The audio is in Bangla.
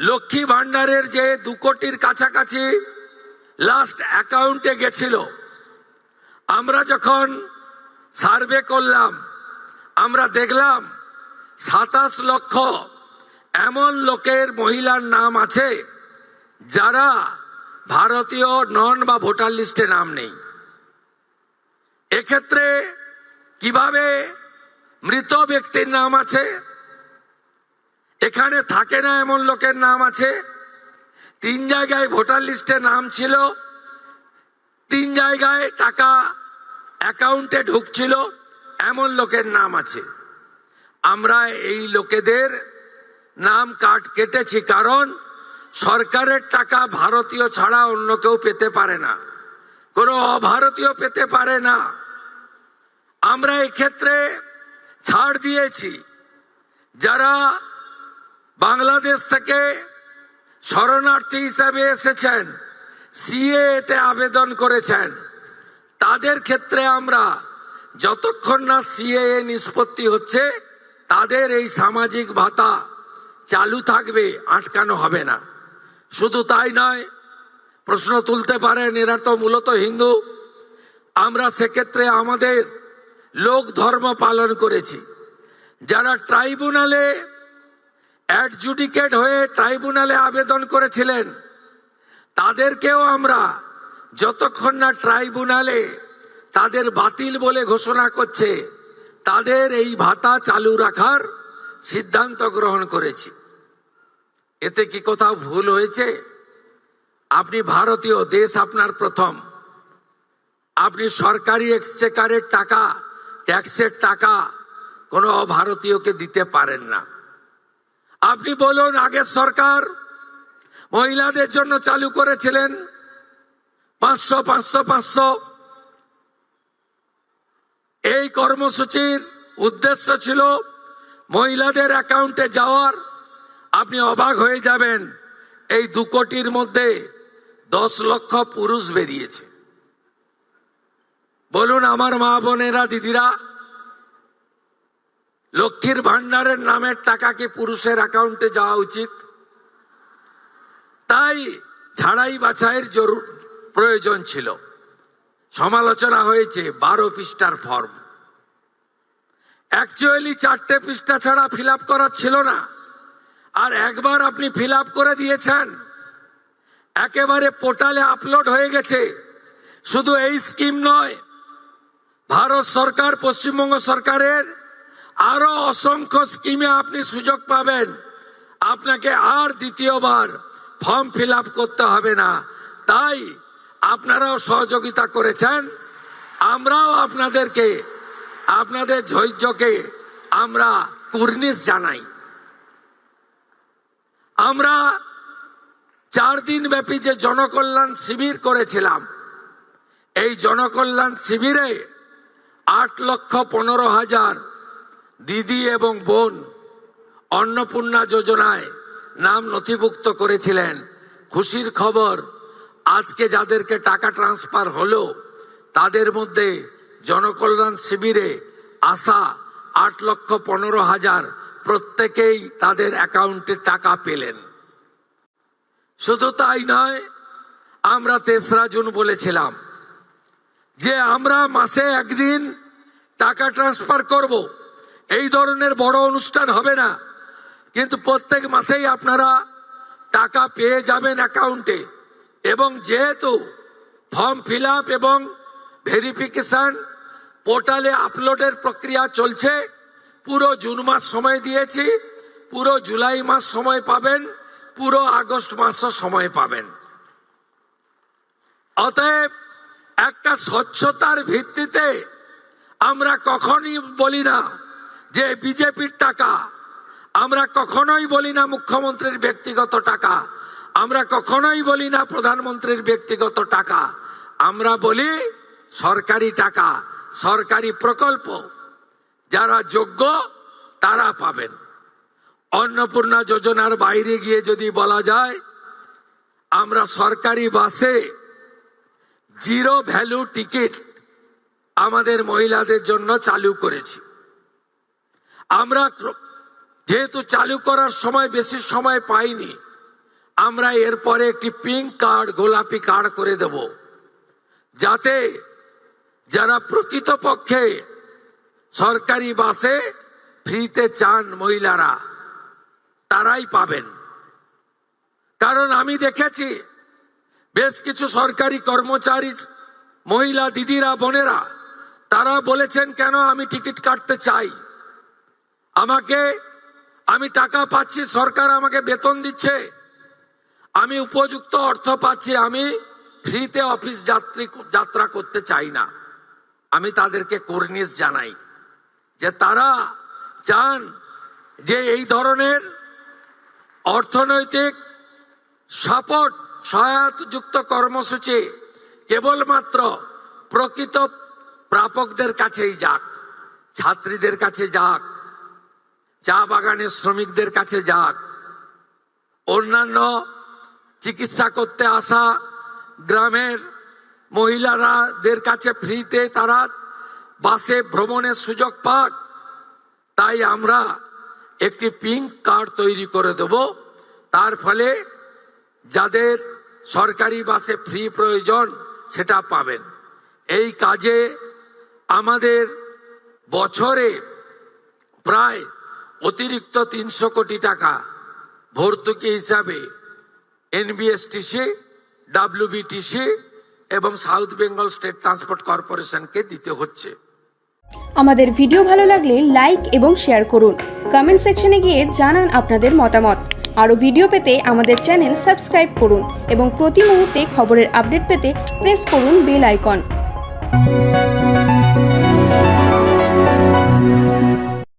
লক্ষ্মী ভান্ডারের যে 2 কোটির কাছাকাছি লাস্ট অ্যাকাউন্টে গেছিল, আমরা যখন সার্ভে করলাম আমরা দেখলাম 27 লক্ষ এমন লোকের মহিলার নাম আছে যারা ভারতীয় নন বা ভোটার লিস্টে নাম নেই। এক্ষেত্রে কিভাবে মৃত ব্যক্তির নাম আছে, এখানে থাকে না এমন লোকের নাম আছে, 3 জায়গায় ভোটার লিস্টে নাম ছিল, 3 জায়গায় টাকা অ্যাকাউন্টে ঢুকছিল এমন লোকের নাম আছে। আমরা এই লোকেদের নাম কেটেছি, কারণ সরকারের টাকা ভারতীয় ছাড়া অন্য কেউ পেতে পারে না, কোনো অভারতীয় পেতে পারে না। আমরা এক্ষেত্রে ছাড় দিয়েছি। যারা বাংলাদেশ থেকে শরণার্থী হিসাবে এসেছেন, সিএতে আবেদন করেছেন, তাদের ক্ষেত্রে আমরা যতক্ষণ না সিএ নিষ্পত্তি হচ্ছে তাদের এই সামাজিক ভাতা চালু থাকবে, আটকানো হবে না। শুধু তাই নয়, প্রশ্ন তুলতে পারেন এরা তো মূলত হিন্দু। আমরা সেক্ষেত্রে আমাদের লোক ধর্ম পালন করেছি। যারা ট্রাইব্যুনালে অ্যাডজুডিকেট হয়ে ট্রাইব্যুনালে আবেদন করেছিলেন তাদেরকেও আমরা যতক্ষণ না ট্রাইব্যুনালে তাদের বাতিল বলে ঘোষণা করছে তাদের এই ভাতা চালু রাখার সিদ্ধান্ত গ্রহণ করেছি। এতে কি কোথাও ভুল হয়েছে? আপনি ভারতীয়, দেশ আপনার প্রথম, আপনি সরকারি এক্সচেকারের টাকা, ট্যাক্সের টাকা কোনো অভারতীয়কে দিতে পারেন না। আপনি বলুন, আগের সরকার মহিলাদের জন্য চালু করেছিলেন 500 500 500। এই কর্মসূচির উদ্দেশ্য ছিল মহিলাদের অ্যাকাউন্টে যাওয়ার। আপনি অবাক হয়ে যাবেন, এই 2 কোটির মধ্যে 10 লক্ষ পুরুষ বেরিয়েছে। বলুন আমার মা বোনেরা, দিদিরা, লক্ষ্মীর ভান্ডারের নামের টাকা কি পুরুষের অ্যাকাউন্টে যাওয়া উচিত? তাই ঝাড়াই বাছাইয়ের প্রয়োজন ছিল। সমালোচনা হয়েছে 12 পৃষ্ঠার ফর্ম, অ্যাকচুয়ালি 4টে পৃষ্ঠা ছাড়া ফিল আপ করার ছিল না। আর একবার আপনি ফিল আপ করে দিয়েছেন, একেবারে পোর্টালে আপলোড হয়ে গেছে। শুধু এই স্কিম নয়, ভারত সরকার, পশ্চিমবঙ্গ সরকারের আরো অসংখ্য স্কিমে আপনি সুযোগ পাবেন। আপনাকে আর দ্বিতীয়বার ফর্ম ফিল আপ করতে হবে না। তাই আপনারাও সহযোগিতা করেছেন, আমরাও আপনাদেরকে, আপনাদের ধৈর্যকে আমরা কুর্নিশ জানাই। আমরা 4 দিন ব্যাপী যে জনকল্যাণ শিবির করেছিলাম, এই জনকল্যাণ শিবিরে 8,15,000 দিদি এবং বোন অন্নপূর্ণা যোজনায় নাম নথিভুক্ত করেছিলেন। খুশির খবর, আজকে যাদেরকে টাকা ট্রান্সফার হলো তাদের মধ্যে জনকল্যাণ শিবিরে আসা 8,15,000 প্রত্যেকেই তাদের অ্যাকাউন্টে টাকা পেলেন। শুধু তাই নয়, আমরা 3রা জুন বলেছিলাম যে আমরা মাসে একদিন টাকা ট্রান্সফার করব। এই ধরনের বড় অনুষ্ঠান হবে না, কিন্তু প্রত্যেক মাসেই আপনারা টাকা পেয়ে যাবেন অ্যাকাউন্টে। এবং যেহেতু ফর্ম ফিল আপ এবং ভেরিফিকেশন পোর্টালে আপলোডের প্রক্রিয়া চলছে, পুরো জুন মাস সময় দিয়েছি, পুরো জুলাই মাস সময় পাবেন, পুরো আগস্ট মাসও সময় পাবেন। অতএব একটা স্বচ্ছতার ভিত্তিতে আমরা কখনই বলি না যে বিজেপির টাকা, আমরা কখনোই বলি না মুখ্যমন্ত্রীর ব্যক্তিগত টাকা, আমরা কখনোই বলি না প্রধানমন্ত্রীর ব্যক্তিগত টাকা, আমরা বলি সরকারি টাকা, সরকারি প্রকল্প যারা যোগ্য তারা পাবেন। অন্নপূর্ণা যোজনার বাইরে গিয়ে যদি বলা যায়, আমরা সরকারি বাসে 0 ভ্যালু টিকিট আমাদের মহিলাদের জন্য চালু করেছি। আমরা যেহেতু চালু করার সময় বেশি সময় পাইনি, আমরা এরপরে একটি পিঙ্ক কার্ড, গোলাপি কার্ড করে দেব, যাতে যারা প্রকৃতপক্ষে সরকারি বাসে ফ্রিতে চান মহিলারা, তারাই পাবেন। কারণ আমি দেখেছি বেশ কিছু সরকারি কর্মচারী মহিলা দিদিরা, বোনেরা, তারা বলেছেন কেন আমি টিকিট কাটতে চাই, আমি টাকা পাচ্ছি, সরকার আমাকে বেতন দিচ্ছে, আমি উপযুক্ত অর্থ পাচ্ছি, আমি ফ্রিতে অফিস যাত্রা করতে চাই না। আমি তাদেরকে কুর্নিশ জানাই যে তারা চান যে এই ধরনের অর্থনৈতিক সাপোর্ট, সহায়তাযুক্ত কর্মসূচি কেবলমাত্র প্রকৃত প্রাপকদের কাছেই যাক, ছাত্রীদের কাছে যাক, চা বাগানের শ্রমিকদের কাছে যাক, অন্যান্য চিকিৎসা করতে আসা গ্রামের মহিলাদের কাছে ফ্রিতে তারা বাসে ভ্রমণের সুযোগ পাক। তাই আমরা একটি পিঙ্ক কার্ড তৈরি করে দেব, তার ফলে যাদের সরকারি বাসে ফ্রি প্রয়োজন সেটা পাবেন। এই কাজে আমাদের বছরে প্রায় অতিরিক্ত 300 কোটি টাকা ভর্তুকি হিসাবে এনবিএসটিসি, ডাব্লিউবিটিসি এবং সাউথ বেঙ্গল স্টেট ট্রান্সপোর্ট কর্পোরেশনকে দিতে হচ্ছে। আমাদের ভিডিও ভালো লাগলে লাইক এবং শেয়ার করুন। কমেন্ট সেকশনে গিয়ে জানান আপনাদের মতামত। আরও ভিডিও পেতে আমাদের চ্যানেল সাবস্ক্রাইব করুন এবং প্রতি মুহূর্তে খবরের আপডেট পেতে প্রেস করুন বেল আইকন।